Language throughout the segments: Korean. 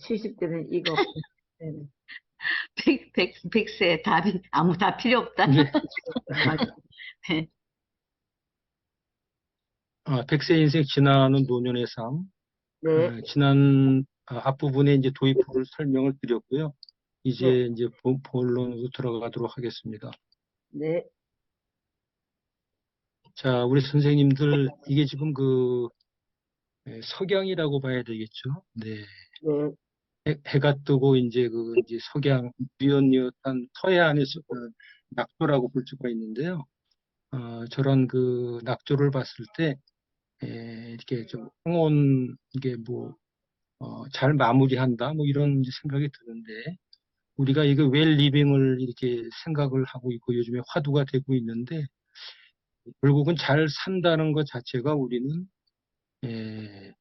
70대는 이거 없어. 네. 백세 답이 아무 답 필요 없다. 네. 맞아. 네. 100세 인생 지나는 노년의 삶. 네. 지난 앞부분에 이제 도입부를 설명을 드렸고요. 네. 이제 본론으로 들어가도록 하겠습니다. 네. 자, 우리 선생님들, 이게 지금 석양이라고 봐야 되겠죠? 네. 네. 해가 뜨고, 이제 이제 석양, 뉘엿뉘엿한 서해 안에서 낙조라고 볼 수가 있는데요. 저런 낙조를 봤을 때, 이렇게 좀 황혼, 이게 잘 마무리한다, 이런 이제 생각이 드는데, 우리가 이거 웰 리빙을 이렇게 생각을 하고 있고, 요즘에 화두가 되고 있는데, 결국은 잘 산다는 것 자체가 우리는 예,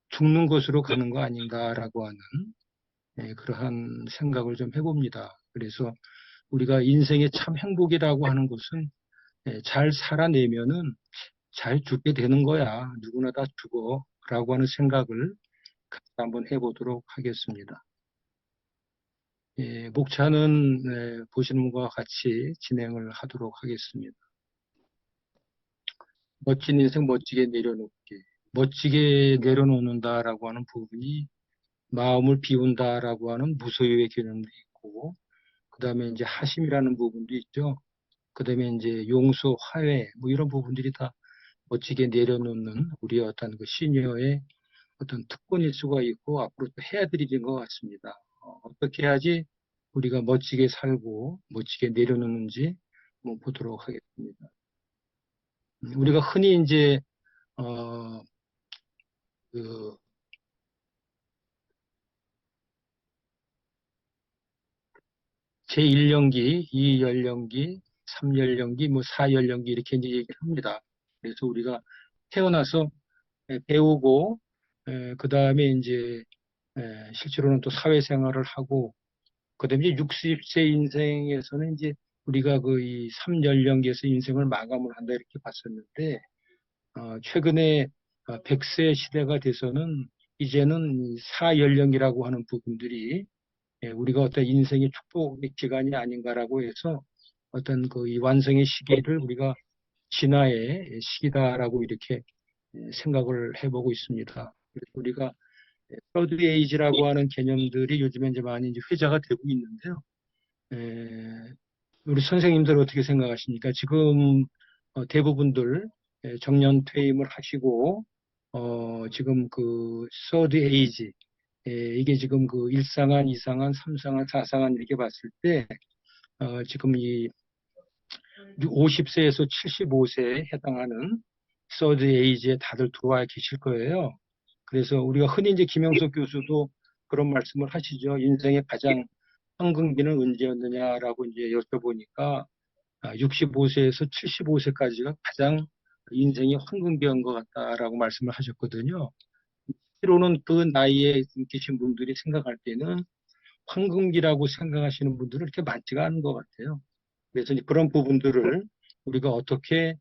죽는 것으로 가는 거 아닌가라고 하는 그러한 생각을 좀 해봅니다. 그래서 우리가 인생의 참 행복이라고 하는 것은 잘 살아내면은 잘 죽게 되는 거야. 누구나 다 죽어라고 하는 생각을 같이 한번 해보도록 하겠습니다. 목차는 보시는 것과 같이 진행을 하도록 하겠습니다. 멋진 인생 멋지게 내려놓기. 멋지게 내려놓는다라고 하는 부분이 마음을 비운다라고 하는 무소유의 개념도 있고, 그 다음에 이제 하심이라는 부분도 있죠. 그 다음에 이제 용서, 화해, 이런 부분들이 다 멋지게 내려놓는 우리의 어떤 시니어의 어떤 특권일 수가 있고, 앞으로 또 해야 될 일인 것 같습니다. 어떻게 해야지 우리가 멋지게 살고, 멋지게 내려놓는지 보도록 하겠습니다. 우리가 흔히 이제, 그 제1연기, 2연기, 3연기, 4연기 이렇게 이제 얘기를 합니다. 그래서 우리가 태어나서 배우고 그 다음에 이제 실제로는 또 사회생활을 하고 그 다음에 이제 60세 인생에서는 이제 우리가 이 3연령기에서 인생을 마감을 한다 이렇게 봤었는데 최근에 100세 시대가 돼서는 이제는 4연령이라고 하는 부분들이 우리가 어떤 인생의 축복의 기간이 아닌가라고 해서 어떤 이 완성의 시기를 우리가 진화의 시기다라고 이렇게 생각을 해보고 있습니다. 그래서 우리가 서드 에이지라고 하는 개념들이 요즘에 이제 많이 이제 회자가 되고 있는데요. 우리 선생님들 어떻게 생각하십니까? 지금 대부분들 정년 퇴임을 하시고 지금 서드 에이지 이게 지금 1상한, 2상한, 3상한, 4상한 이렇게 봤을 때 지금 이 50세에서 75세에 해당하는 서드 에이지에 다들 들어와 계실 거예요. 그래서 우리가 흔히 이제 김영석 교수도 그런 말씀을 하시죠. 인생의 가장 황금기는 언제였느냐라고 이제 여쭤보니까 65세에서 75세까지가 가장 인생이 황금기인 것 같다라고 말씀을 하셨거든요. 실제로는 그 나이에 계신 분들이 생각할 때는 황금기라고 생각하시는 분들은 이렇게 많지가 않은 것 같아요. 그래서 이제 그런 부분들을 우리가 어떻게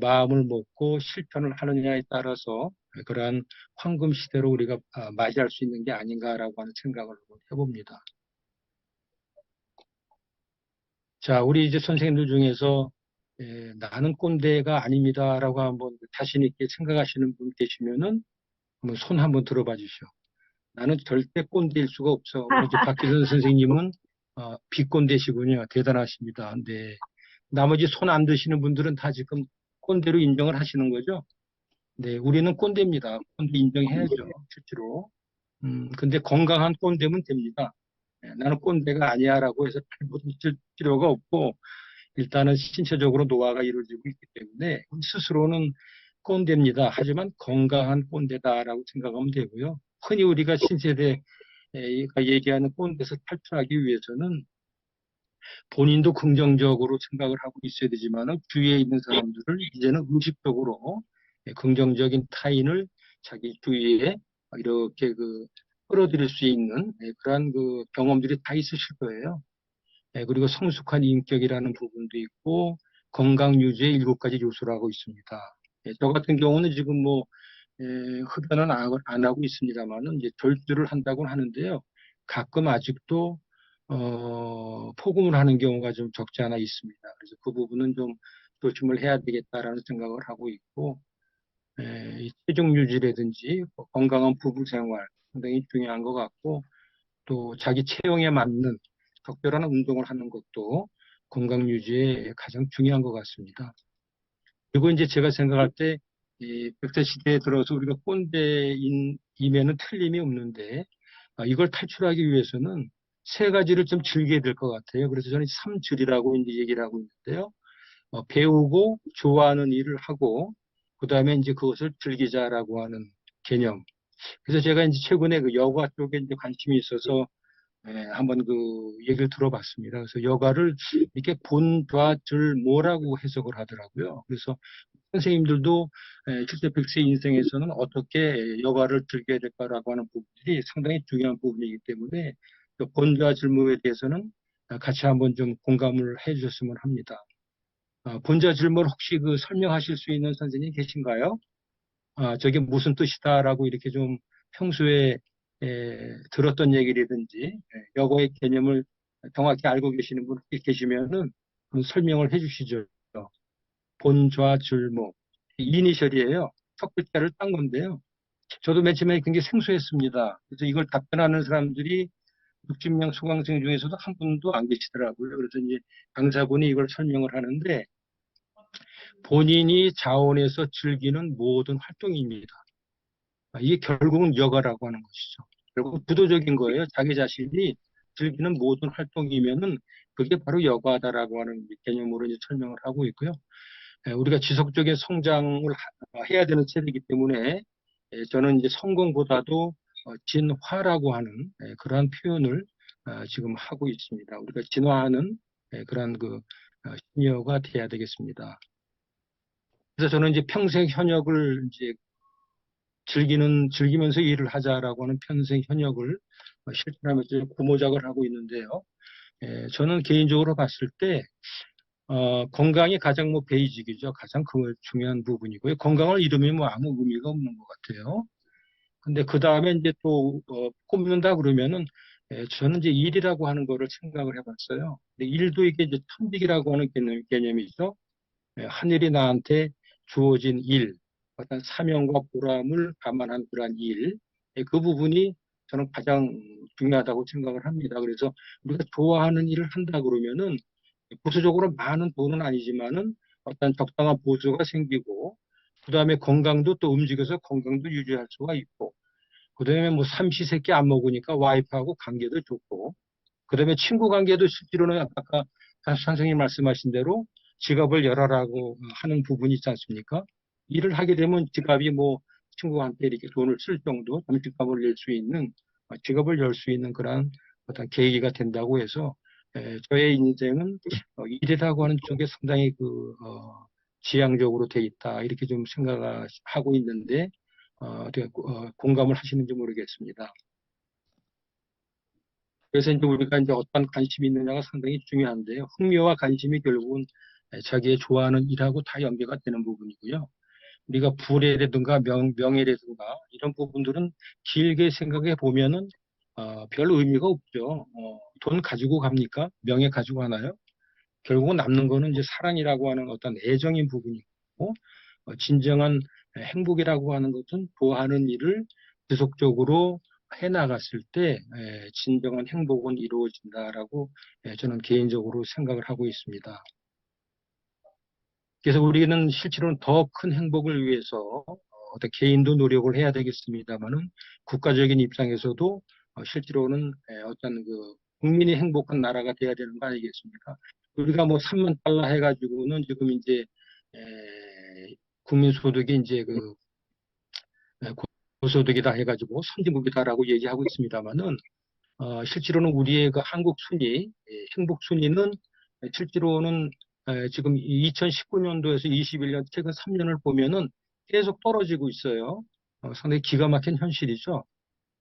마음을 먹고 실천을 하느냐에 따라서 그러한 황금 시대로 우리가 맞이할 수 있는 게 아닌가라고 하는 생각을 해봅니다. 자, 우리 이제 선생님들 중에서 나는 꼰대가 아닙니다라고 한번 자신 있게 생각하시는 분 계시면은 한번 손 한번 들어봐 주시오. 나는 절대 꼰대일 수가 없어. 우리 이제 박기선 선생님은 비꼰대시군요. 대단하십니다. 네. 나머지 손 안 드시는 분들은 다 지금 꼰대로 인정을 하시는 거죠. 네, 우리는 꼰대입니다. 꼰대 인정해야죠, 실제로. 근데 건강한 꼰대면 됩니다. 네, 나는 꼰대가 아니야라고 해서 탈모칠 필요가 없고, 일단은 신체적으로 노화가 이루어지고 있기 때문에 스스로는 꼰대입니다. 하지만 건강한 꼰대다라고 생각하면 되고요. 흔히 우리가 신세대가 얘기하는 꼰대에서 탈출하기 위해서는 본인도 긍정적으로 생각을 하고 있어야 되지만 주위에 있는 사람들을 이제는 의식적으로 긍정적인 타인을 자기 주위에 이렇게 끌어들일 수 있는 그러한 경험들이 다 있으실 거예요. 그리고 성숙한 인격이라는 부분도 있고 건강 유지의 7가지 요소라고 있습니다. 저 같은 경우는 지금 흡연은 안 하고 있습니다만은 이제 절주를 한다고는 하는데요. 가끔 아직도 폭음을 하는 경우가 좀 적지 않아 있습니다. 그래서 그 부분은 좀 조심을 해야 되겠다라는 생각을 하고 있고, 이 체중 유지라든지 건강한 부부 생활 상당히 중요한 것 같고, 또 자기 체형에 맞는 적절한 운동을 하는 것도 건강 유지에 가장 중요한 것 같습니다. 그리고 이제 제가 생각할 때, 이 100세 시대에 들어서 우리가 꼰대임에는 틀림이 없는데, 이걸 탈출하기 위해서는 세 가지를 좀 즐겨야 될 것 같아요. 그래서 저는 삼줄이라고 이제 얘기를 하고 있는데요. 배우고 좋아하는 일을 하고, 그 다음에 이제 그것을 즐기자라고 하는 개념. 그래서 제가 이제 최근에 그 여가 쪽에 이제 관심이 있어서 한번 그 얘기를 들어봤습니다. 그래서 여가를 이렇게 본좌즐모라고 해석을 하더라고요. 그래서 선생님들도 실제 100세 인생에서는 어떻게 여가를 즐겨야 될까라고 하는 부분들이 상당히 중요한 부분이기 때문에 그 본좌즐모에 대해서는 같이 한번 좀 공감을 해 주셨으면 합니다. 본좌즐모를 혹시 그 설명하실 수 있는 선생님 계신가요? 저게 무슨 뜻이다라고 이렇게 좀 평소에 들었던 얘기라든지 여거의 개념을 정확히 알고 계시는 분 혹시 계시면은 그 설명을 해주시죠. 본좌줄모 이니셜이에요. 첫 글자를 딴 건데요. 저도 맨 처음에 굉장히 생소했습니다. 그래서 이걸 답변하는 사람들이 60명 수강생 중에서도 한 분도 안 계시더라고요. 그래서 이제 강사분이 이걸 설명을 하는데 본인이 자원해서 즐기는 모든 활동입니다. 이게 결국은 여가라고 하는 것이죠. 결국 부도적인 거예요. 자기 자신이 즐기는 모든 활동이면은 그게 바로 여가다라고 하는 개념으로 이제 설명을 하고 있고요. 우리가 지속적인 성장을 해야 되는 세대이기 때문에 저는 이제 성공보다도 진화라고 하는 그러한 표현을 지금 하고 있습니다. 우리가 진화하는 그러한 그 시니어가 돼야 되겠습니다. 그래서 저는 이제 평생 현역을 이제 즐기면서 일을 하자라고 하는 평생 현역을 실천하면서 구모작을 하고 있는데요. 저는 개인적으로 봤을 때, 건강이 가장 뭐 베이직이죠. 가장 그 중요한 부분이고요. 건강을 잃으면 뭐 아무 의미가 없는 것 같아요. 근데 그 다음에 이제 또, 꼽는다 그러면은, 저는 이제 일이라고 하는 거를 생각을 해봤어요. 근데 일도 이게 이제 천직이라고 하는 개념이죠. 하늘이 나한테 주어진 일, 어떤 사명과 보람을 감안한 그러한 일, 그 부분이 저는 가장 중요하다고 생각을 합니다. 그래서 우리가 좋아하는 일을 한다 그러면은 부수적으로 많은 돈은 아니지만은 어떤 적당한 보수가 생기고, 그 다음에 건강도 또 움직여서 건강도 유지할 수가 있고, 그 다음에 뭐 삼시세끼 안 먹으니까 와이프하고 관계도 좋고, 그 다음에 친구 관계도 실제로는 아까 선생님 말씀하신 대로 지갑을 열어라고 하는 부분이 있지 않습니까? 일을 하게 되면 지갑이 뭐 친구한테 이렇게 돈을 쓸 정도, 점심값을 낼 수 있는, 지갑을 열 수 있는 그런 어떤 계기가 된다고 해서, 저의 인생은 일이라고 하는 쪽에 상당히 지향적으로 돼 있다. 이렇게 좀 생각하고 있는데, 어떻게 공감을 하시는지 모르겠습니다. 그래서 이제 우리가 이제 어떤 관심이 있느냐가 상당히 중요한데요. 흥미와 관심이 결국은 자기의 좋아하는 일하고 다 연계가 되는 부분이고요. 우리가 부래라든가 명예라든가 이런 부분들은 길게 생각해 보면은 별 의미가 없죠. 돈 가지고 갑니까? 명예 가지고 가나요? 결국은 남는 거는 이제 사랑이라고 하는 어떤 애정인 부분이고, 진정한 행복이라고 하는 것은 좋아하는 일을 지속적으로 해 나갔을 때 진정한 행복은 이루어진다라고 저는 개인적으로 생각을 하고 있습니다. 그래서 우리는 실제로는 더 큰 행복을 위해서 어떤 개인도 노력을 해야 되겠습니다만은 국가적인 입장에서도 실제로는 어떤 그 국민이 행복한 나라가 돼야 되는 거 아니겠습니까? 우리가 뭐 3만 달러 해가지고는 지금 이제 국민 소득이 이제 에, 고소득이다 해가지고 선진국이다라고 얘기하고 있습니다만은 실제로는 우리의 그 한국 순위, 행복 순위는 실제로는 지금 2019년도에서 21년 최근 3년을 보면은 계속 떨어지고 있어요. 상당히 기가 막힌 현실이죠.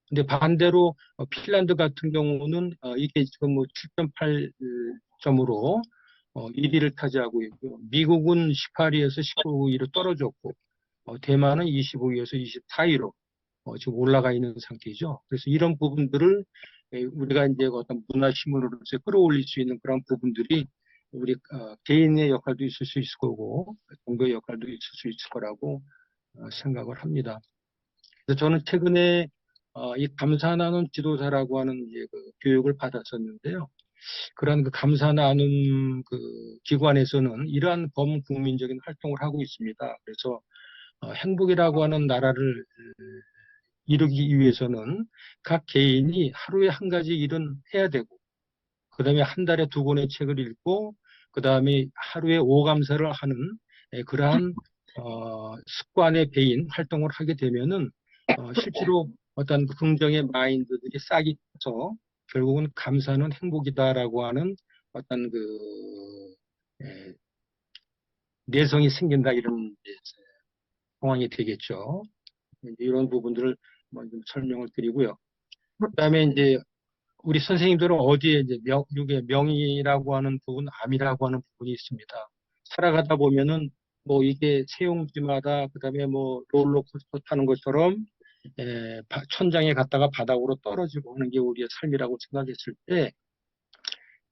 근데 반대로 핀란드 같은 경우는 이게 지금 뭐 7.8점으로 1위를 차지하고 있고 미국은 18위에서 19위로 떨어졌고 대만은 25위에서 24위로 지금 올라가 있는 상태이죠. 그래서 이런 부분들을 우리가 이제 어떤 문화신문으로서 끌어올릴 수 있는 그런 부분들이 우리 개인의 역할도 있을 수 있을 거고 정부의 역할도 있을 수 있을 거라고 생각을 합니다. 그래서 저는 최근에 이 감사 나눔 지도사라고 하는 이제 그 교육을 받았었는데요. 그런 그 감사 나눔 그 기관에서는 이러한 범국민적인 활동을 하고 있습니다. 그래서 행복이라고 하는 나라를 이루기 위해서는 각 개인이 하루에 한 가지 일은 해야 되고, 그 다음에 한 달에 2권의 책을 읽고, 그 다음에 하루에 5감사를 하는 그러한 습관에 배인 활동을 하게 되면은 실제로 어떤 긍정의 마인드들이 싹이 쳐서 결국은 감사는 행복이다라고 하는 어떤 그 내성이 생긴다 이런 이제 상황이 되겠죠. 이런 부분들을 먼저 설명을 드리고요. 그다음에 이제 우리 선생님들은 어디에 이제 이게 명이라고 하는 부분, 암이라고 하는 부분이 있습니다. 살아가다 보면은 뭐 이게 세용지마다 그다음에 뭐 롤러코스터 타는 것처럼 천장에 갔다가 바닥으로 떨어지고 하는 게 우리의 삶이라고 생각했을 때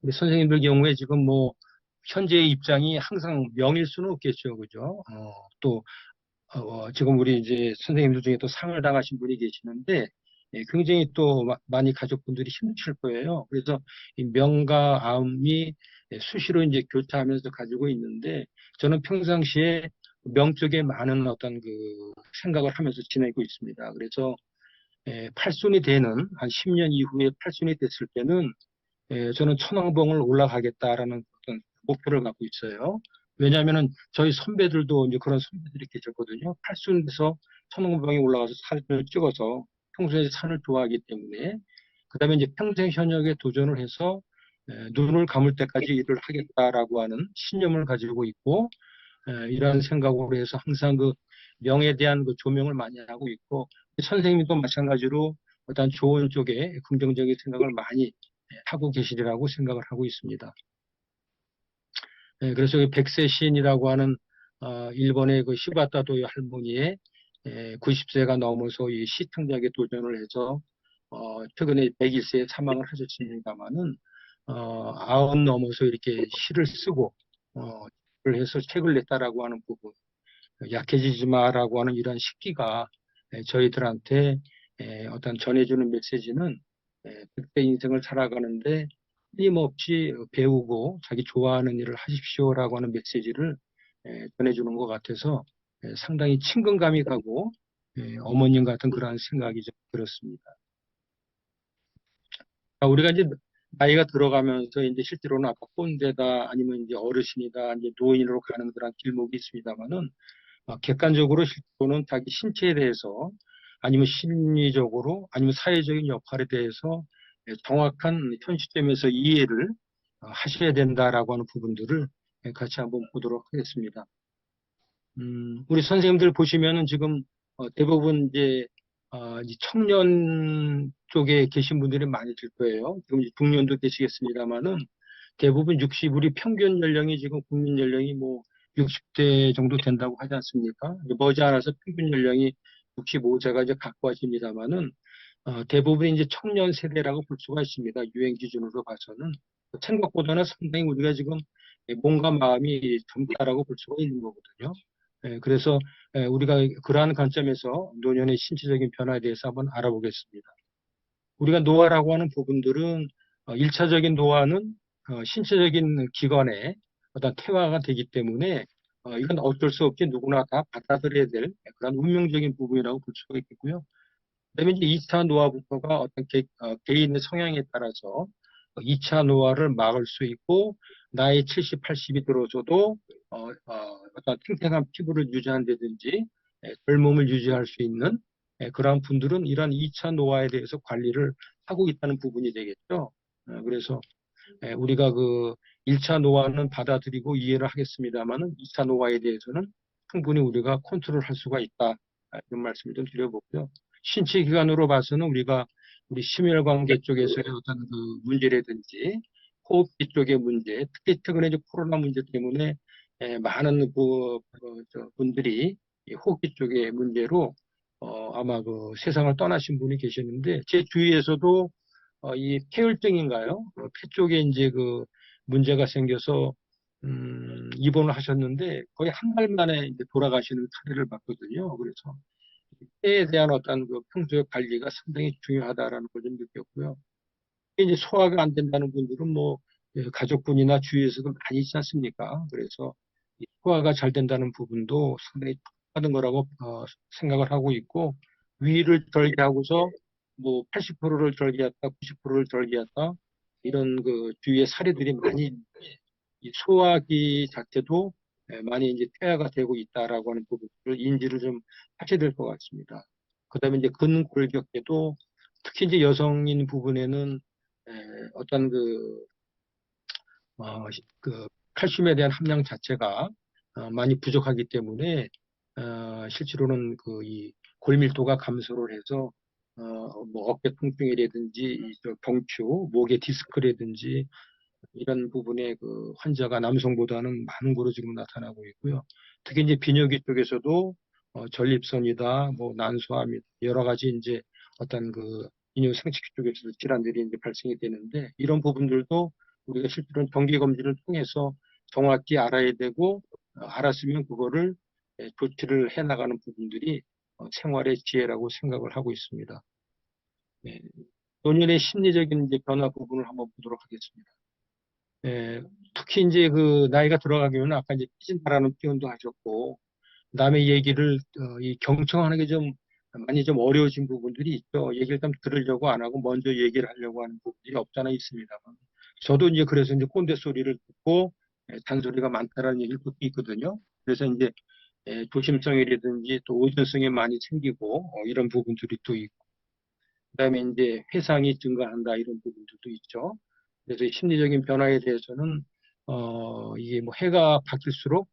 우리 선생님들 경우에 지금 뭐 현재의 입장이 항상 명일 수는 없겠죠, 그죠? 또 지금 우리 이제 선생님들 중에 또 상을 당하신 분이 계시는데, 굉장히 또 많이 가족분들이 힘드실 거예요. 그래서 이 명과 암이 수시로 이제 교차하면서 가지고 있는데, 저는 평상시에 명 쪽에 많은 어떤 그 생각을 하면서 지내고 있습니다. 그래서 팔순이 되는 한 10년 이후에 팔순이 됐을 때는 저는 천왕봉을 올라가겠다라는 어떤 목표를 갖고 있어요. 왜냐하면은 저희 선배들도 이제 그런 선배들이 계셨거든요. 팔순에서 천왕봉에 올라가서 사진을 찍어서 평소에 산을 좋아하기 때문에 그다음에 이제 평생 현역에 도전을 해서 눈을 감을 때까지 일을 하겠다라고 하는 신념을 가지고 있고 이러한 생각으로 해서 항상 그 명에 대한 그 조명을 많이 하고 있고 선생님도 마찬가지로 어떤 좋은 쪽에 긍정적인 생각을 많이 하고 계시리라고 생각을 하고 있습니다. 그래서 이 백세 시인이라고 하는 일본의 그 시바타 도요 할머니의 90세가 넘어서 이 시청작에 도전을 해서 최근에 101세에 사망을 하셨습니다만은 90 넘어서 이렇게 시를 쓰고 를 해서 책을 냈다라고 하는 부분, 약해지지 마라고 하는 이런 식기가 저희들한테 어떤 전해주는 메시지는 그때 인생을 살아가는데 끊임없이 배우고 자기 좋아하는 일을 하십시오라고 하는 메시지를 전해주는 것 같아서 상당히 친근감이 가고 어머님 같은 그러한 생각이 좀 들었습니다. 우리가 이제 나이가 들어가면서 이제 실제로는 아까 꼰대다 아니면 이제 어르신이다 이제 노인으로 가는 그런 길목이 있습니다만은 객관적으로 실제로는 자기 신체에 대해서 아니면 심리적으로 아니면 사회적인 역할에 대해서 정확한 현 시점에서 이해를 하셔야 된다라고 하는 부분들을 같이 한번 보도록 하겠습니다. 우리 선생님들 보시면은 지금 대부분 이제 청년 쪽에 계신 분들이 많으실 거예요. 지금 중년도 계시겠습니다만은 대부분 우리 평균 연령이 지금 국민 연령이 뭐 60대 정도 된다고 하지 않습니까? 머지않아서 평균 연령이 65세가 이제 가까워집니다만은 대부분 이제 청년 세대라고 볼 수가 있습니다. 유행 기준으로 봐서는 생각보다는 상당히 우리가 지금 몸과 마음이 젊다라고 볼 수가 있는 거거든요. 그래서 우리가 그러한 관점에서 노년의 신체적인 변화에 대해서 한번 알아보겠습니다. 우리가 노화라고 하는 부분들은 1차적인 노화는 신체적인 기관에 어떤 퇴화가 되기 때문에 이건 어쩔 수 없이 누구나 다 받아들여야 될 그런 운명적인 부분이라고 볼 수가 있겠고요. 그다음에 이제 2차 노화부터가 어떤 개인의 성향에 따라서 2차 노화를 막을 수 있고 나이 70, 80이 들어서도 어떤 탱탱한 피부를 유지한다든지 젊음을 유지할 수 있는 그러한 분들은 이러한 2차 노화에 대해서 관리를 하고 있다는 부분이 되겠죠. 그래서 우리가 그 1차 노화는 받아들이고 이해를 하겠습니다만은 2차 노화에 대해서는 충분히 우리가 컨트롤할 수가 있다. 이런 말씀을 좀 드려보고요. 신체 기관으로 봐서는 우리가 우리 심혈관계 쪽에서의 어떤 그 문제라든지 호흡기 쪽의 문제, 특히 최근에 이제 코로나 문제 때문에 많은 분들이 이 호기 쪽의 문제로 아마 그 세상을 떠나신 분이 계셨는데 제 주위에서도 이 폐혈증인가요? 폐 쪽에 이제 그 문제가 생겨서 입원을 하셨는데 거의 한 달 만에 이제 돌아가시는 사례를 봤거든요. 그래서 폐에 대한 어떤 그 평소의 관리가 상당히 중요하다라는 걸 좀 느꼈고요. 이제 소화가 안 된다는 분들은 뭐 가족분이나 주위에서도 많이 있지 않습니까? 그래서 이 소화가 잘 된다는 부분도 상당히 중요한 거라고 생각을 하고 있고 위를 절개하고서 뭐 80%를 절개했다, 90%를 절개했다 이런 그 주위에 사례들이 많이 있는데 이 소화기 자체도 많이 이제 퇴화가 되고 있다라고 하는 부분을 인지를 좀 하셔야 될 것 같습니다. 그다음에 이제 근골격계도 특히 이제 여성인 부분에는 에, 어떤 그 칼슘에 대한 함량 자체가 많이 부족하기 때문에 실제로는 그 이 골밀도가 감소를 해서 뭐 어깨 통증이라든지 이저 경추, 목의 디스크라든지 이런 부분에 그 환자가 남성보다는 많은 거로 지금 나타나고 있고요. 특히 이제 비뇨기 쪽에서도 전립선이다, 뭐 난소암, 여러 가지 이제 어떤 그 인후 생殖기 쪽에서도 질환들이 이제 발생이 되는데 이런 부분들도 우리가 실제로 정기 검진을 통해서 정확히 알아야 되고 알았으면 그거를 조치를 해 나가는 부분들이 생활의 지혜라고 생각을 하고 있습니다. 네. 노년의 심리적인 이제 변화 부분을 한번 보도록 하겠습니다. 특히 이제 그 나이가 들어가면 아까 이제 삐진다라는 표현도 하셨고 남의 얘기를 이 경청하는 게 좀 많이 좀 어려워진 부분들이 있죠. 얘기를 좀 들으려고 안 하고 먼저 얘기를 하려고 하는 부분들이 없잖아 있습니다만. 저도 이제 그래서 이제 꼰대 소리를 듣고 잔소리가 많다라는 얘기를 듣고 있거든요. 그래서 이제 조심성이라든지 또 의존성이 많이 생기고 이런 부분들이 또 있고 그다음에 이제 회상이 증가한다 이런 부분들도 있죠. 그래서 심리적인 변화에 대해서는 이게 뭐 해가 바뀔수록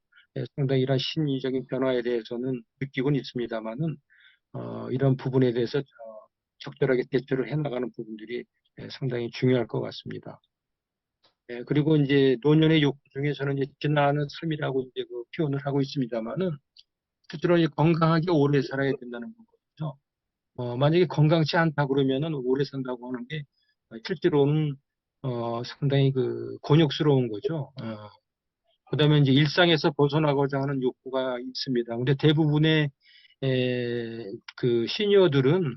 상당히 이런 심리적인 변화에 대해서는 느끼고는 있습니다만은 이런 부분에 대해서 적절하게 대처를 해나가는 부분들이 상당히 중요할 것 같습니다. 그리고 이제 노년의 욕구 중에서는 이제 지나는 삶이라고 이제 그 표현을 하고 있습니다만은 실제로 이제 건강하게 오래 살아야 된다는 거죠. 만약에 건강치 않다 그러면은 오래 산다고 하는 게 실제로는 상당히 그 곤욕스러운 거죠. 그다음에 이제 일상에서 벗어나고자 하는 욕구가 있습니다. 근데 대부분의 그 시니어들은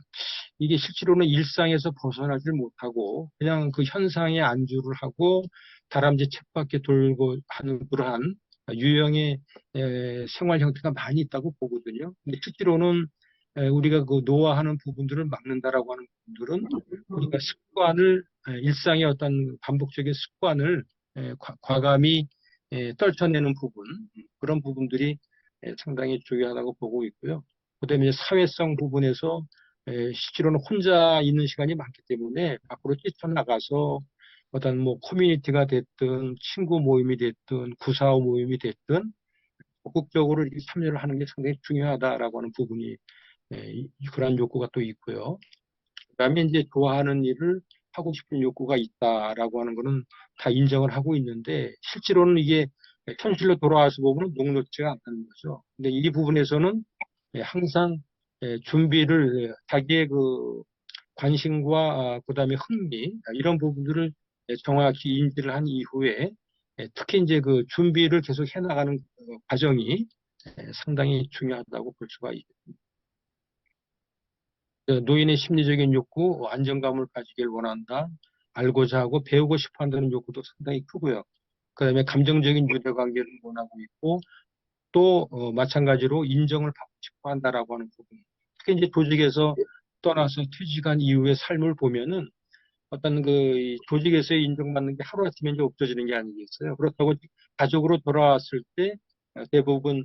이게 실제로는 일상에서 벗어나질 못하고 그냥 그 현상에 안주를 하고 다람쥐 쳇바퀴 돌고 하는 그러한 유형의 생활 형태가 많이 있다고 보거든요. 근데 실제로는 우리가 그 노화하는 부분들을 막는다라고 하는 부분들은 우리가 습관을 일상의 어떤 반복적인 습관을 과감히 떨쳐내는 부분 그런 부분들이 상당히 중요하다고 보고 있고요. 그다음에 이제 사회성 부분에서 실제로는 혼자 있는 시간이 많기 때문에 밖으로 뛰쳐나가서 어떤 뭐 커뮤니티가 됐든 친구 모임이 됐든 구사후 모임이 됐든 적극적으로 이렇게 참여를 하는 게 상당히 중요하다라고 하는 부분이 그러한 욕구가 또 있고요. 그다음에 이제 좋아하는 일을 하고 싶은 욕구가 있다라고 하는 거는 다 인정을 하고 있는데 실제로는 이게 현실로 돌아와서 보면 녹록지가 않다는 거죠. 근데 이 부분에서는 항상 준비를 자기의 그 관심과 그다음에 흥미 이런 부분들을 정확히 인지를 한 이후에 특히 이제 그 준비를 계속 해나가는 과정이 상당히 중요하다고 볼 수가 있습니다. 노인의 심리적인 욕구, 안정감을 가지길 원한다, 알고자 하고 배우고 싶어 한다는 욕구도 상당히 크고요. 그다음에 감정적인 유대관계를 원하고 있고 또 마찬가지로 인정을 받고 싶어 한다라고 하는 부분. 특히 이제 조직에서 떠나서 퇴직한 이후의 삶을 보면은 어떤 그 조직에서의 인정받는 게 하루아침에 이제 없어지는 게 아니겠어요. 그렇다고 가족으로 돌아왔을 때 대부분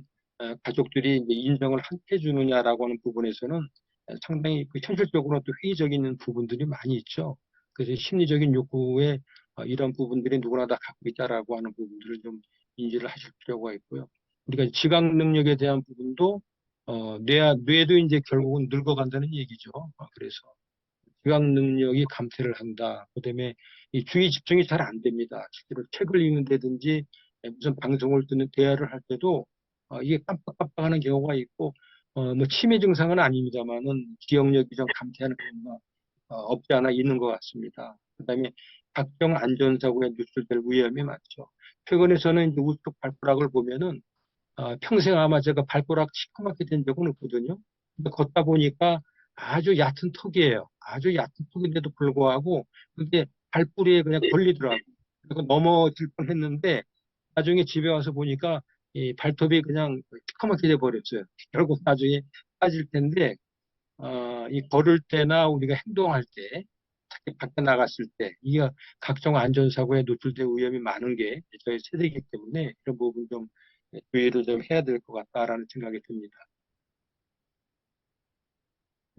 가족들이 이제 인정을 해주느냐라고 하는 부분에서는 상당히 그 현실적으로 또 회의적인 부분들이 많이 있죠. 그래서 심리적인 욕구에 이런 부분들이 누구나 다 갖고 있다라고 하는 부분들을 좀 인지를 하실 필요가 있고요. 우리가 지각 능력에 대한 부분도 뇌도 이제 결국은 늙어간다는 얘기죠. 그래서 지각 능력이 감퇴를 한다. 그다음에 이 주의 집중이 잘 안 됩니다. 실제로 책을 읽는다든지 무슨 방송을 듣는 대화를 할 때도 이게 깜빡깜빡하는 경우가 있고, 뭐 치매 증상은 아닙니다만은 기억력이 좀 감퇴하는 경우가 없지 않아 있는 것 같습니다. 그다음에 각종 안전사고에 노출될 위험이 많죠. 최근에서는 이제 우측 발가락을 보면은 평생 아마 제가 발가락 시커멓게 된 적은 없거든요. 근데 걷다 보니까 아주 얕은 턱이에요. 아주 얕은 턱인데도 불구하고 그게 발뿌리에 그냥 걸리더라고요. 그래서 넘어질 뻔했는데 나중에 집에 와서 보니까 이 발톱이 그냥 시커멓게 돼 버렸어요. 결국 나중에 빠질 텐데 이 걸을 때나 우리가 행동할 때, 특히 밖에 나갔을 때, 이게 각종 안전사고에 노출될 위험이 많은 게 저희 세대이기 때문에 이런 부분 좀 주의를 좀 해야 될 것 같다라는 생각이 듭니다.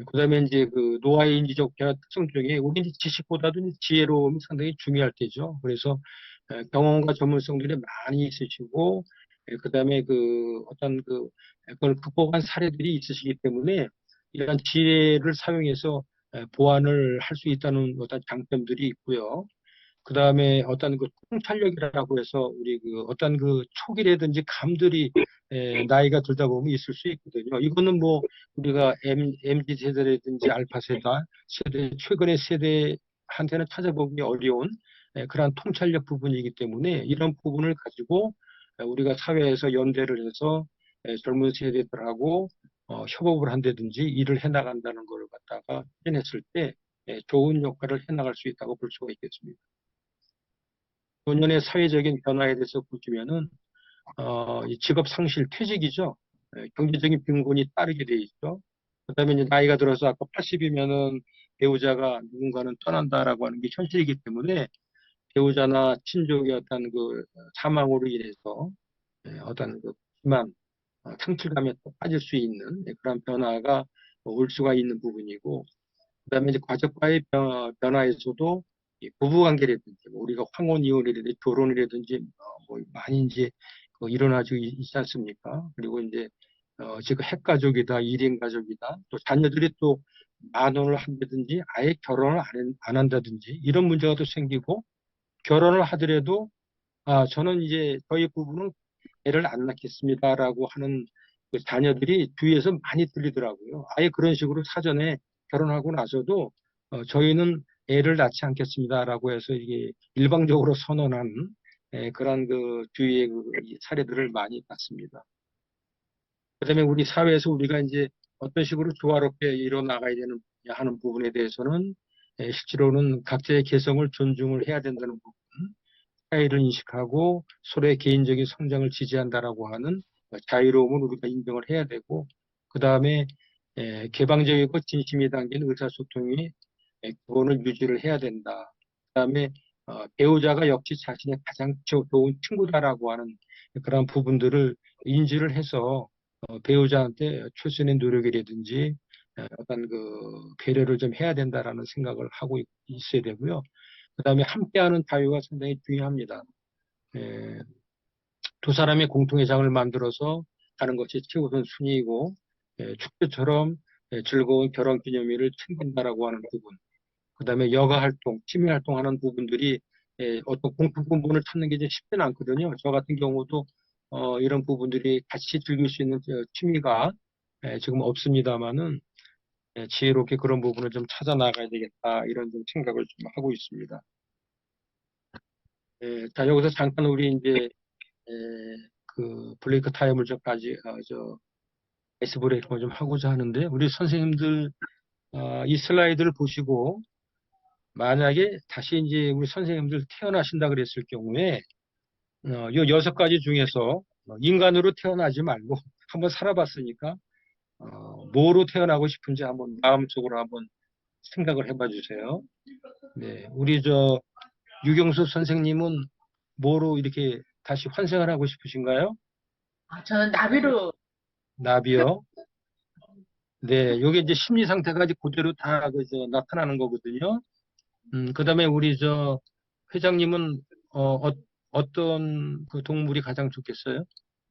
그다음에 이제 그 노화의 인지적 변화 특성 중에 우리 이제 지식보다도 이제 지혜로움이 상당히 중요할 때죠. 그래서 경험과 전문성들이 많이 있으시고, 그다음에 그 어떤 그걸 극복한 사례들이 있으시기 때문에 이러한 지혜를 사용해서 보완을 할 수 있다는 어떤 장점들이 있고요. 그 다음에 어떤 그 통찰력이라고 해서 우리 그 어떤 그 촉이라든지 감들이 나이가 들다 보면 있을 수 있거든요. 이거는 뭐 우리가 MZ 세대라든지 알파 세대, 최근의 세대한테는 찾아보기 어려운 그러한 통찰력 부분이기 때문에 이런 부분을 가지고 우리가 사회에서 연대를 해서 젊은 세대들하고 협업을 한다든지 일을 해나간다는 걸 갖다가 실현했을 때 좋은 역할을 해나갈 수 있다고 볼 수가 있겠습니다. 노년의 사회적인 변화에 대해서 보시면은 이 직업 상실, 퇴직이죠. 경제적인 빈곤이 따르게 돼 있죠. 그다음에 이제 나이가 들어서 아까 80이면은 배우자가 누군가는 떠난다라고 하는 게 현실이기 때문에 배우자나 친족의 어떤 그 사망으로 인해서 어떤 그 심한 상실감에 또 빠질 수 있는 그런 변화가 올 수가 있는 부분이고, 그다음에 이제 가족과의 변화에서도 이 부부관계라든지 뭐 우리가 황혼 이혼이라든지 결혼이라든지 뭐 많이 이제 일어나지고 있지 않습니까? 그리고 이제 지금 핵가족이다, 1인 가족이다, 또 자녀들이 또 만혼을 한다든지 아예 결혼을 안 한다든지 이런 문제가 또 생기고, 결혼을 하더라도 저는 이제 저희 부부는 애를 안 낳겠습니다라고 하는 그 자녀들이 주위에서 많이 들리더라고요. 아예 그런 식으로 사전에 결혼하고 나서도 저희는 애를 낳지 않겠습니다라고 해서 이게 일방적으로 선언하는 그런 그 주위의 그 사례들을 많이 봤습니다. 그다음에 우리 사회에서 우리가 이제 어떤 식으로 조화롭게 이뤄나가야 되는 하는 부분에 대해서는 실제로는 각자의 개성을 존중을 해야 된다는 부분, 차이를 인식하고 서로의 개인적인 성장을 지지한다라고 하는 자유로움을 우리가 인정을 해야 되고, 그 다음에 개방적이고 진심이 담긴 의사소통이 기본을 유지를 해야 된다. 그 다음에 배우자가 역시 자신의 가장 좋은 친구다라고 하는 그런 부분들을 인지를 해서 배우자한테 최선의 노력이라든지 어떤 그 배려를 좀 해야 된다라는 생각을 하고 있어야 되고요. 그 다음에 함께하는 자유가 상당히 중요합니다. 에, 두 사람의 공통의 장을 만들어서 가는 것이 최우선 순위이고, 축제처럼 즐거운 결혼 기념일을 챙긴다라고 하는 부분, 그 다음에 여가 활동, 취미 활동하는 부분들이 어떤 공통분을 찾는 게 이제 쉽지는 않거든요. 저 같은 경우도 이런 부분들이 같이 즐길 수 있는 취미가 지금 없습니다만은 지혜롭게 그런 부분을 좀 찾아 나가야 되겠다 이런 좀 생각을 좀 하고 있습니다. 자, 여기서 잠깐 우리 이제 그 브레이크 타임을 좀까지 아이스 브레이크를 좀 하고자 하는데, 우리 선생님들 이 슬라이드를 보시고 만약에 다시 이제 우리 선생님들 태어나신다 그랬을 경우에 요 6가지 중에서 인간으로 태어나지 말고 한번 살아봤으니까 뭐로 태어나고 싶은지 한번 마음속으로 한번 생각을 해봐 주세요. 네, 우리 유경수 선생님은 뭐로 이렇게 다시 환생을 하고 싶으신가요? 저는 나비로. 나비요. 네, 요게 이제 심리 상태가 이제 그대로 다 나타나는 거거든요. 그다음에 우리 회장님은 어떤 그 동물이 가장 좋겠어요?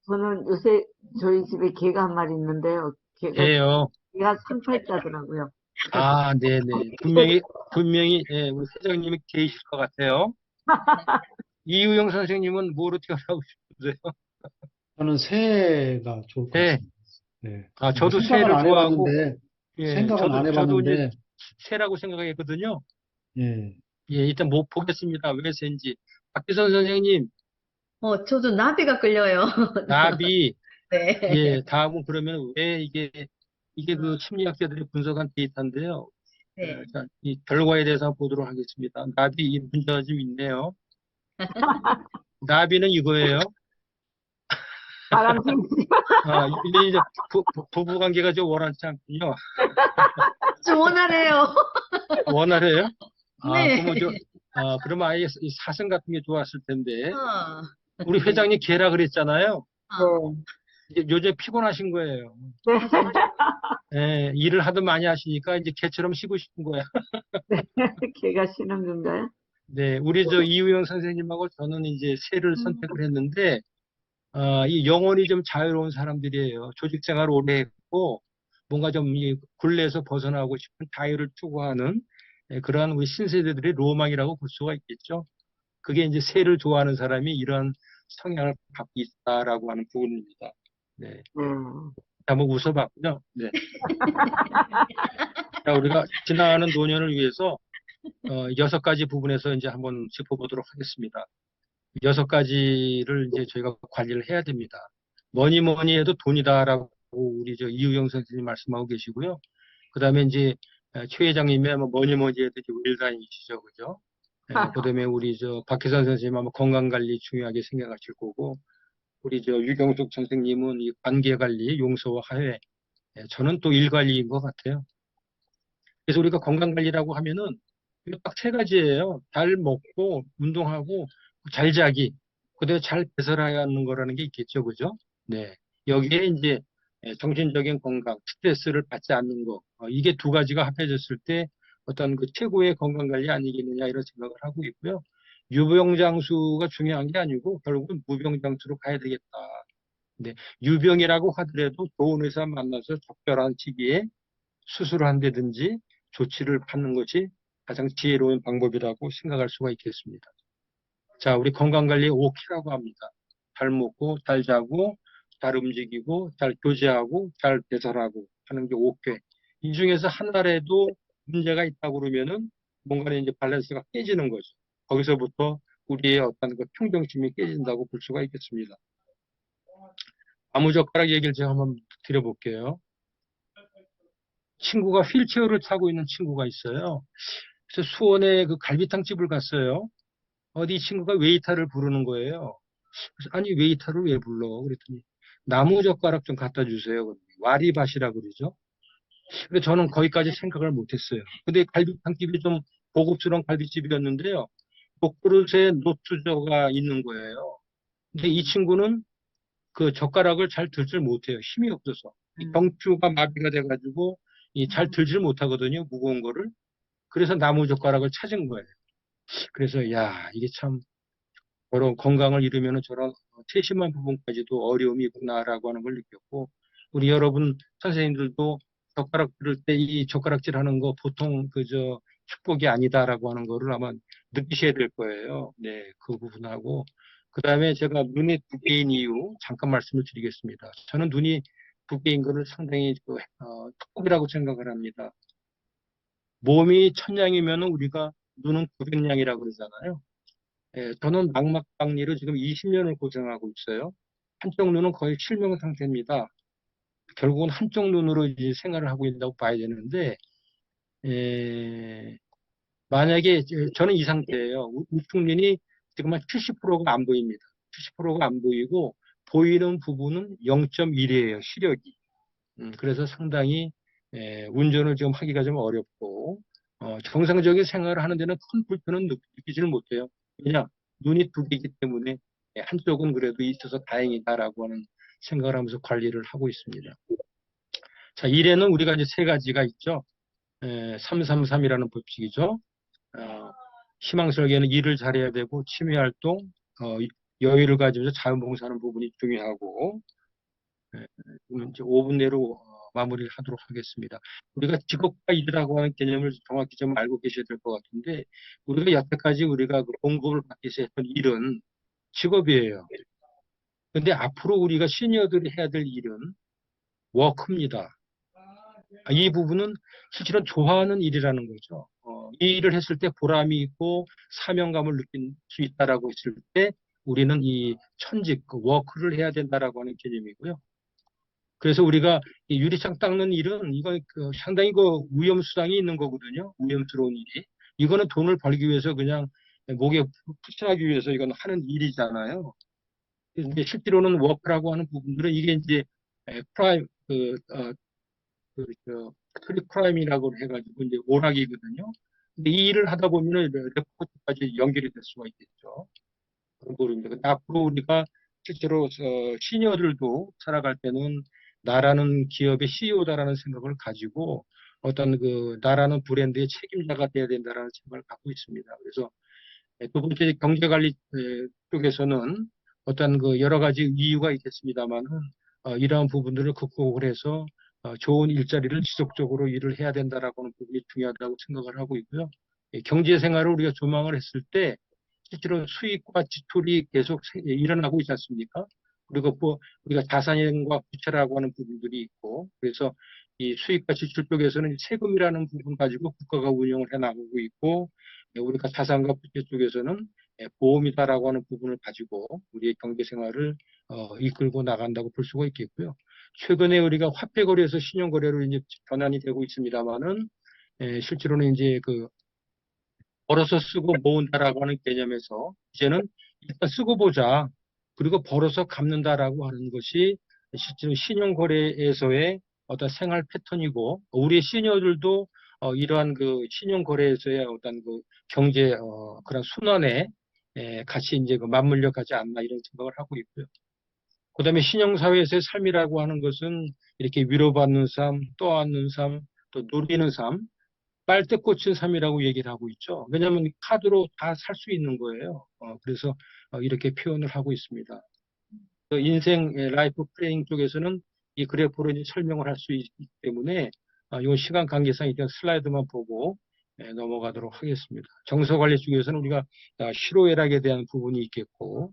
저는 요새 저희 집에 개가 한 마리 있는데요. 개요. 개가 3팔자더라고요. 네네. 분명히 예, 우리 회장님이 개이실 것 같아요. 이유영 선생님은 뭐로 태어나고 싶으세요? 저는 새해가 좋을 것 새. 같습니다. 네. 저도 생각은 새를 안 좋아하고, 해봤는데, 예, 생각은 안 저도 이제 해봤는데, 새라고 생각했거든요. 예. 예, 일단 뭐 보겠습니다. 왜 새인지. 박기선 선생님, 저도 나비가 끌려요. 나비, 네. 예, 다음은 그러면 왜 이게 그 심리학자들이 분석한 데이터인데요. 네. 자, 이 결과에 대해서 한번 보도록 하겠습니다. 나비, 이 문제가 좀 있네요. 나비는 이거예요. 바람둥이. 이게 이제 부부 관계가 좀 원활치 않군요. 좀 원하네요. 원활해요? 네. 그러면 그러면 아예 이 사슴 같은 게 좋았을 텐데. 어, 우리 회장님 개라 그랬잖아요. 어. 이제 요즘 피곤하신 거예요. 네. 예, 일을 하도 많이 하시니까 이제 개처럼 쉬고 싶은 거야. 네. 개가 쉬는 건가요? 네, 우리 이우영 선생님하고 저는 이제 새를 선택을 했는데, 이 영혼이 좀 자유로운 사람들이에요. 조직 생활을 오래 했고, 뭔가 좀 이 굴레에서 벗어나고 싶은 자유를 추구하는 그러한 우리 신세대들의 로망이라고 볼 수가 있겠죠. 그게 이제 새를 좋아하는 사람이 이런 성향을 갖고 있다라고 하는 부분입니다. 네. 한번 웃어봤군요. 네. 자, 우리가 지나가는 노년을 위해서 6가지 부분에서 이제 한번 짚어보도록 하겠습니다. 6가지를 이제 저희가 관리를 해야 됩니다. 뭐니 뭐니 해도 돈이다라고 우리 이우영 선생님 말씀하고 계시고요. 그 다음에 이제 최 회장님이 뭐니 뭐니 해도 이제 웰다인이시죠, 그죠? 그 다음에 우리 박혜선 선생님 아마 건강관리 중요하게 생각하실 거고, 우리 유경숙 선생님은 이 관계관리, 용서와 화해, 저는 또 일관리인 것 같아요. 그래서 우리가 건강관리라고 하면은 딱 3가지예요. 잘 먹고, 운동하고, 잘 자기, 그다음에 잘 배설하는 거라는 게 있겠죠, 그죠? 네. 여기에 이제 정신적인 건강, 스트레스를 받지 않는 거, 이게 2가지가 합해졌을 때 어떤 그 최고의 건강관리 아니겠느냐 이런 생각을 하고 있고요. 유병장수가 중요한 게 아니고 결국은 무병장수로 가야 되겠다. 근데 유병이라고 하더라도 좋은 의사 만나서 적절한 시기에 수술을 한다든지 조치를 받는 것이 가장 지혜로운 방법이라고 생각할 수가 있겠습니다. 자, 우리 건강관리 5K라고 합니다. 잘 먹고, 잘 자고, 잘 움직이고, 잘 교제하고, 잘 배설하고 하는 게 5K. 이 중에서 하나라도 문제가 있다고 그러면은 뭔가는 이제 밸런스가 깨지는 거죠. 거기서부터 우리의 어떤 그 평정심이 깨진다고 볼 수가 있겠습니다. 나무젓가락 얘기를 제가 한번 드려볼게요. 친구가 휠체어를 타고 있는 친구가 있어요. 그래서 수원에 그 갈비탕 집을 갔어요. 어디 친구가 웨이터를 부르는 거예요. 그래서 아니 웨이터를 왜 불러? 그랬더니 나무젓가락 좀 갖다 주세요. 와리밭이라 그러죠. 근데 저는 거기까지 생각을 못했어요. 근데 갈비탕 집이 좀 고급스러운 갈비집이었는데요. 목그릇에 노트저가 있는 거예요. 근데 이 친구는 그 젓가락을 잘 들질 못해요. 힘이 없어서. 이 경추가 마비가 돼가지고 잘 들질 못하거든요. 무거운 거를. 그래서 나무젓가락을 찾은 거예요. 그래서 야 이게 참 저런 건강을 잃으면 저런 세심한 부분까지도 어려움이 있구나라고 하는 걸 느꼈고, 우리 여러분 선생님들도 젓가락 들을 때 이 젓가락질 하는 거 보통 그저 축복이 아니다라고 하는 거를 아마 느끼셔야 될 거예요. 네, 그 부분하고. 그 다음에 제가 눈이 2개인 이유 잠깐 말씀을 드리겠습니다. 저는 눈이 2개인 거를 상당히 축복이라고 생각을 합니다. 몸이 1000냥이면 우리가 눈은 900냥이라고 그러잖아요. 예, 저는 망막박리로 지금 20년을 고생하고 있어요. 한쪽 눈은 거의 실명 상태입니다. 결국은 한쪽 눈으로 이제 생활을 하고 있다고 봐야 되는데, 만약에 저는 이 상태예요. 우측 눈이 지금 한 70%가 안 보입니다. 70%가 안 보이고 보이는 부분은 0.1이에요. 시력이. 그래서 상당히 운전을 좀 하기가 좀 어렵고 정상적인 생활을 하는 데는 큰 불편은 느끼지를 못해요. 왜냐? 눈이 2개이기 때문에 한쪽은 그래도 있어서 다행이다라고 하는 생각을 하면서 관리를 하고 있습니다. 자, 일에는 우리가 이제 3가지가 있죠. 333이라는 법칙이죠. 희망설계는 일을 잘해야 되고 취미활동, 여유를 가지면서 자원봉사하는 부분이 중요하고, 이제 5분 내로 마무리를 하도록 하겠습니다. 우리가 직업과 일이라고 하는 개념을 정확히 좀 알고 계셔야 될 것 같은데, 우리가 여태까지 우리가 그 봉급을 받기 위해서 했던 일은 직업이에요. 근데 앞으로 우리가 시니어들이 해야 될 일은 워크입니다. 이 부분은 실제로 좋아하는 일이라는 거죠. 이 일을 했을 때 보람이 있고 사명감을 느낄 수 있다라고 했을 때 우리는 이 천직, 그 워크를 해야 된다라고 하는 개념이고요. 그래서 우리가 이 유리창 닦는 일은 이거 상당히 그 위험수당이 있는 거거든요. 위험스러운 일이. 이거는 돈을 벌기 위해서 그냥 목에 푸신하기 위해서 이건 하는 일이잖아요. 근데 실제로는 워크라고 하는 부분들은 이게 이제 프라임, 트리 프라임이라고 해가지고 이제 오락이거든요. 근데 이 일을 하다 보면은 레포트까지 연결이 될 수가 있겠죠. 그런 거입니다. 근데 앞으로 우리가 실제로 시니어들도 살아갈 때는 나라는 기업의 CEO다라는 생각을 가지고 어떤 그 나라는 브랜드의 책임자가 돼야 된다라는 생각을 갖고 있습니다. 그래서 두 번째 경제관리 쪽에서는 어떤 그 여러 가지 이유가 있겠습니다만은 이러한 부분들을 극복을 해서 좋은 일자리를 지속적으로 일을 해야 된다라고 하는 부분이 중요하다고 생각을 하고 있고요. 경제 생활을 우리가 조망을 했을 때 실제로 수익과 지출이 계속 일어나고 있지 않습니까? 그리고 뭐 우리가 자산과 부채라고 하는 부분들이 있고 그래서 이 수익과 지출 쪽에서는 세금이라는 부분 가지고 국가가 운영을 해 나가고 있고 우리가 자산과 부채 쪽에서는 보험이다라고 하는 부분을 가지고 우리의 경제 생활을 이끌고 나간다고 볼 수가 있겠고요. 최근에 우리가 화폐 거래에서 신용 거래로 이제 전환이 되고 있습니다만은 실제로는 이제 그 벌어서 쓰고 모은다라고 하는 개념에서 이제는 일단 쓰고 보자. 그리고 벌어서 갚는다라고 하는 것이 실제로 신용거래에서의 어떤 생활 패턴이고 우리 시니어들도 이러한 그 신용거래에서의 어떤 그 경제 그런 순환에 같이 이제 그 맞물려 가지 않나 이런 생각을 하고 있고요. 그다음에 신용사회에서의 삶이라고 하는 것은 이렇게 위로받는 삶, 떠안는 삶, 또 누리는 삶, 빨대 꽂힌 삶이라고 얘기를 하고 있죠. 왜냐하면 카드로 다 살 수 있는 거예요. 그래서 이렇게 표현을 하고 있습니다. 인생 라이프 플레잉 쪽에서는 이 그래프로 이제 설명을 할 수 있기 때문에 이 시간 관계상 일단 슬라이드만 보고 넘어가도록 하겠습니다. 정서관리 쪽에서는 우리가 희로애락에 대한 부분이 있겠고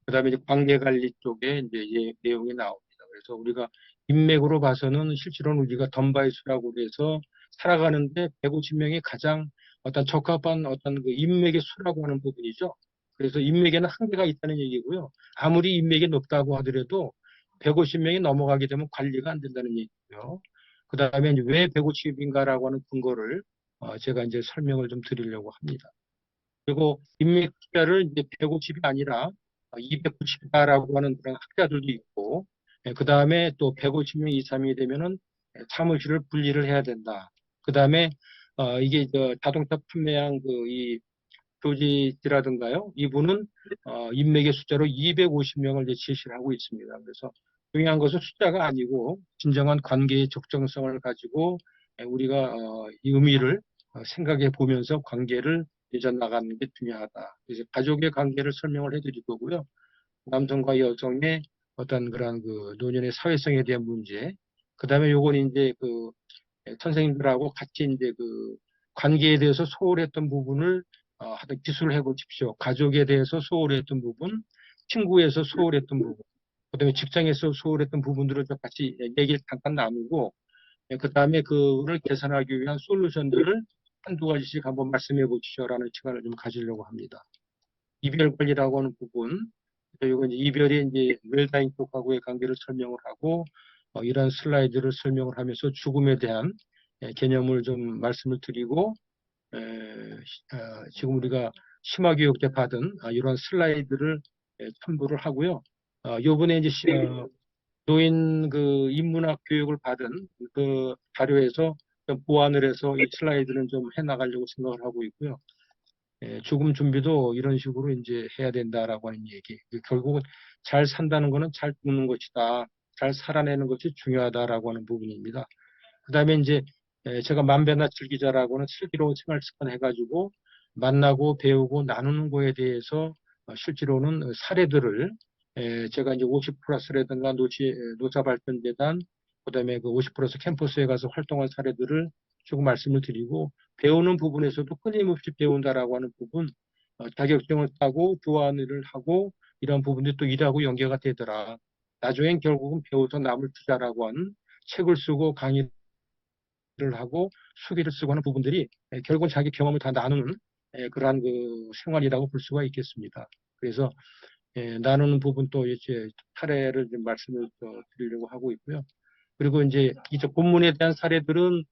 그다음에 이제 관계관리 쪽에 이제 내용이 나옵니다. 그래서 우리가 인맥으로 봐서는 실제로는 우리가 덤바이수라고 해서 살아가는데 150명이 가장 어떤 적합한 어떤 그 인맥의 수라고 하는 부분이죠. 그래서 인맥에는 한계가 있다는 얘기고요. 아무리 인맥이 높다고 하더라도 150명이 넘어가게 되면 관리가 안 된다는 얘기고요. 그 다음에 왜 150인가라고 하는 근거를 제가 이제 설명을 좀 드리려고 합니다. 그리고 인맥 숫자를 이제 150이 아니라 290이다라고 하는 그런 학자들도 있고, 그 다음에 또 150명 이상이 되면은 사무실을 분리를 해야 된다. 그 다음에 이게 자동차 판매한 그 이 조지라든가요. 이분은 인맥의 숫자로 250명을 이제 제시를 하고 있습니다. 그래서 중요한 것은 숫자가 아니고 진정한 관계의 적정성을 가지고 우리가 이 의미를 생각해 보면서 관계를 맺어 나가는 게 중요하다. 그래서 가족의 관계를 설명을 해드릴 거고요. 남성과 여성의 어떤 그런 그 노년의 사회성에 대한 문제. 그 다음에 요건 이제 그 선생님들하고 같이 이제 그 관계에 대해서 소홀했던 부분을 하여튼 기술을 해보십시오. 가족에 대해서 소홀했던 부분, 친구에서 소홀했던 부분, 그다음에 직장에서 소홀했던 부분들을 좀 같이 얘기를 잠깐 나누고, 그 다음에 그거를 개선하기 위한 솔루션들을 한두 가지씩 한번 말씀해 보시죠라는 시간을 좀 가지려고 합니다. 이별 관리라고 하는 부분, 이건 이별이 이제 웰다잉 쪽하고의 관계를 설명을 하고, 이러한 슬라이드를 설명을 하면서 죽음에 대한 개념을 좀 말씀을 드리고, 지금 우리가 심화교육 때 받은 이런 슬라이드를 첨부를 하고요. 요번에 이제 노인 그 인문학 교육을 받은 그 자료에서 좀 보완을 해서 이 슬라이드는 좀 해나가려고 생각을 하고 있고요. 죽음 준비도 이런 식으로 이제 해야 된다라고 하는 얘기. 결국은 잘 산다는 것은 잘 죽는 것이다. 잘 살아내는 것이 중요하다라고 하는 부분입니다. 그 다음에 이제 제가 만배나 즐기자라고는 슬기로운 생활 습관 해가지고 만나고 배우고 나누는 거에 대해서 실제로는 사례들을 제가 이제 50플러스라든가 노사발전재단 그다음에 그 50플러스 캠퍼스에 가서 활동한 사례들을 쭉 말씀을 드리고 배우는 부분에서도 끊임없이 배운다라고 하는 부분 자격증을 따고 교환을 하고 이런 부분들이 또 일하고 연계가 되더라. 나중엔 결국은 배워서 남을 투자라고 하는 책을 쓰고 강의를 하고 수기를 쓰고 하는 부분들이 결국은 자기 경험을 다 나누는 그러한 그 생활이라고 볼 수가 있겠습니다. 그래서 나누는 부분 또 이제 사례를 좀 말씀을 또 드리려고 하고 있고요. 그리고 이제 이쪽 본문에 대한 사례들은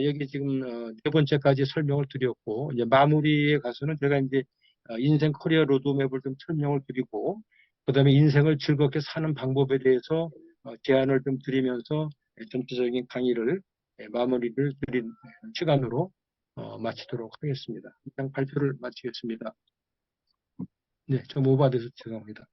여기 지금 네 번째까지 설명을 드렸고, 이제 마무리에 가서는 제가 이제 인생 커리어 로드맵을 좀 설명을 드리고, 그 다음에 인생을 즐겁게 사는 방법에 대해서 제안을 좀 드리면서 전체적인 강의를 마무리를 드린 시간으로 마치도록 하겠습니다. 이상 발표를 마치겠습니다. 네, 좀 오버돼서 죄송합니다.